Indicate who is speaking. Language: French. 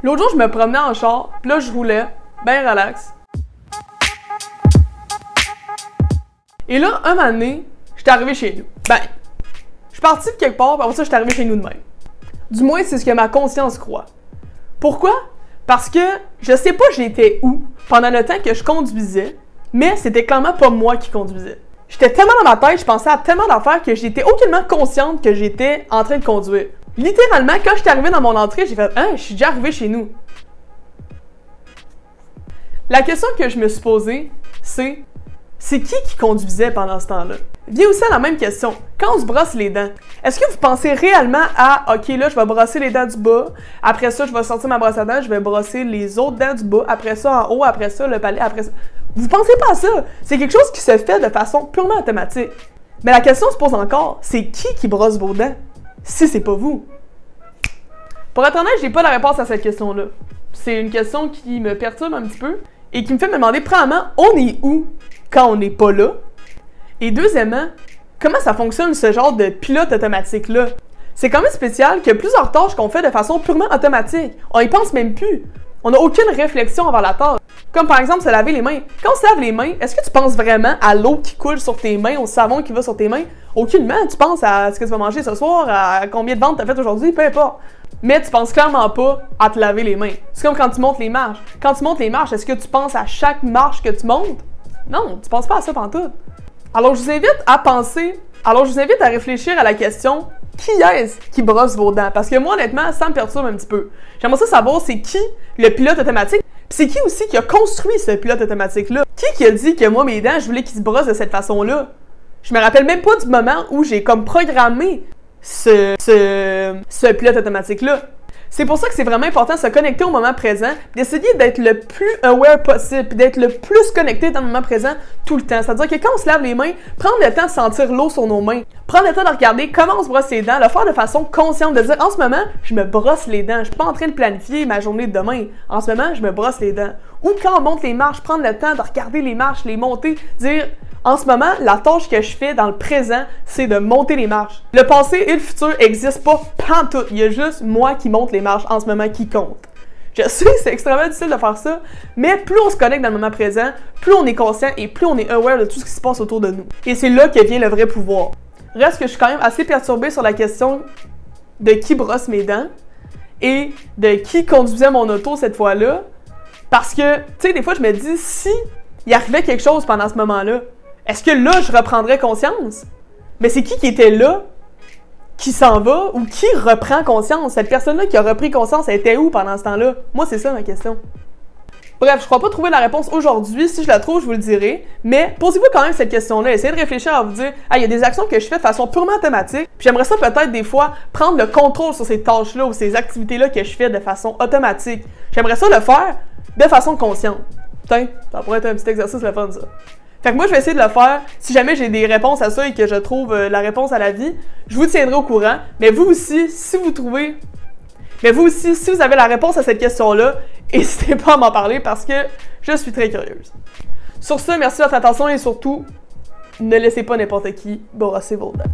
Speaker 1: L'autre jour, je me promenais en char, pis là, je roulais, ben relax. Et là, un moment donné, j'étais arrivé chez nous. Ben, je suis parti de quelque part, pis après ça, j'étais arrivé chez nous de même. Du moins, c'est ce que ma conscience croit. Pourquoi? Parce que je sais pas j'étais où pendant le temps que je conduisais, mais c'était clairement pas moi qui conduisais. J'étais tellement dans ma tête, je pensais à tellement d'affaires que j'étais aucunement consciente que j'étais en train de conduire. Littéralement, quand je suis arrivé dans mon entrée, j'ai fait « Hein, je suis déjà arrivé chez nous. » La question que je me suis posée, c'est qui conduisait pendant ce temps-là? Vient aussi à la même question. Quand on se brosse les dents, est-ce que vous pensez réellement à « Ok, là, je vais brosser les dents du bas, après ça, je vais sortir ma brosse à dents, je vais brosser les autres dents du bas, après ça, en haut, après ça, le palais, après ça... » Vous pensez pas à ça? C'est quelque chose qui se fait de façon purement automatique. Mais la question se pose encore, c'est qui brosse vos dents? Si c'est pas vous. Pour être honnête, j'ai pas la réponse à cette question-là. C'est une question qui me perturbe un petit peu et qui me fait me demander, premièrement, on est où quand on n'est pas là? Et deuxièmement, comment ça fonctionne ce genre de pilote automatique-là? C'est quand même spécial qu'il y a plusieurs tâches qu'on fait de façon purement automatique. On y pense même plus. On n'a aucune réflexion envers la tâche. Comme par exemple se laver les mains. Quand on se lave les mains, est-ce que tu penses vraiment à l'eau qui coule sur tes mains, au savon qui va sur tes mains? Aucunement. Tu penses à ce que tu vas manger ce soir, à combien de ventes tu as fait aujourd'hui, peu importe. Mais tu penses clairement pas à te laver les mains. C'est comme quand tu montes les marches. Quand tu montes les marches, est-ce que tu penses à chaque marche que tu montes? Non, tu penses pas à ça pantoute. Alors je vous invite à réfléchir à la question « Qui est-ce qui brosse vos dents? » Parce que moi, honnêtement, ça me perturbe un petit peu. J'aimerais ça savoir c'est qui le pilote automatique, puis c'est qui aussi qui a construit ce pilote automatique-là? Qui a dit que moi, mes dents, je voulais qu'ils se brossent de cette façon-là? Je me rappelle même pas du moment où j'ai comme programmé ce pilote automatique-là. C'est pour ça que c'est vraiment important de se connecter au moment présent, d'essayer d'être le plus aware possible, puis d'être le plus connecté dans le moment présent tout le temps. C'est-à-dire que quand on se lave les mains, prendre le temps de sentir l'eau sur nos mains, prendre le temps de regarder comment on se brosse les dents, le faire de façon consciente, de dire en ce moment, je me brosse les dents, je suis pas en train de planifier ma journée de demain. En ce moment, je me brosse les dents. Ou quand on monte les marches, prendre le temps de regarder les marches, les monter, dire en ce moment, la tâche que je fais dans le présent, c'est de monter les marches. Le passé et le futur n'existent pas pantoute. Il y a juste moi qui monte les marches en ce moment qui compte. Je sais, c'est extrêmement difficile de faire ça, mais plus on se connecte dans le moment présent, plus on est conscient et plus on est aware de tout ce qui se passe autour de nous. Et c'est là que vient le vrai pouvoir. Reste que je suis quand même assez perturbée sur la question de qui brosse mes dents et de qui conduisait mon auto cette fois-là. Parce que, tu sais, des fois, je me dis, si il arrivait quelque chose pendant ce moment-là, est-ce que là, je reprendrais conscience? Mais c'est qui était là, qui s'en va, ou qui reprend conscience? Cette personne-là qui a repris conscience, elle était où pendant ce temps-là? Moi, c'est ça ma question. Bref, je crois pas trouver la réponse aujourd'hui. Si je la trouve, je vous le dirai. Mais posez-vous quand même cette question-là. Essayez de réfléchir à vous dire, ah, il y a des actions que je fais de façon purement automatique. Puis j'aimerais ça peut-être des fois prendre le contrôle sur ces tâches-là ou ces activités-là que je fais de façon automatique. J'aimerais ça le faire de façon consciente. Putain, ça pourrait être un petit exercice le fun, ça. Fait que moi, je vais essayer de le faire. Si jamais j'ai des réponses à ça et que je trouve la réponse à la vie, je vous tiendrai au courant. Mais vous aussi, si vous avez la réponse à cette question-là, n'hésitez pas à m'en parler parce que je suis très curieuse. Sur ce, merci de votre attention et surtout, ne laissez pas n'importe qui brosser vos dents.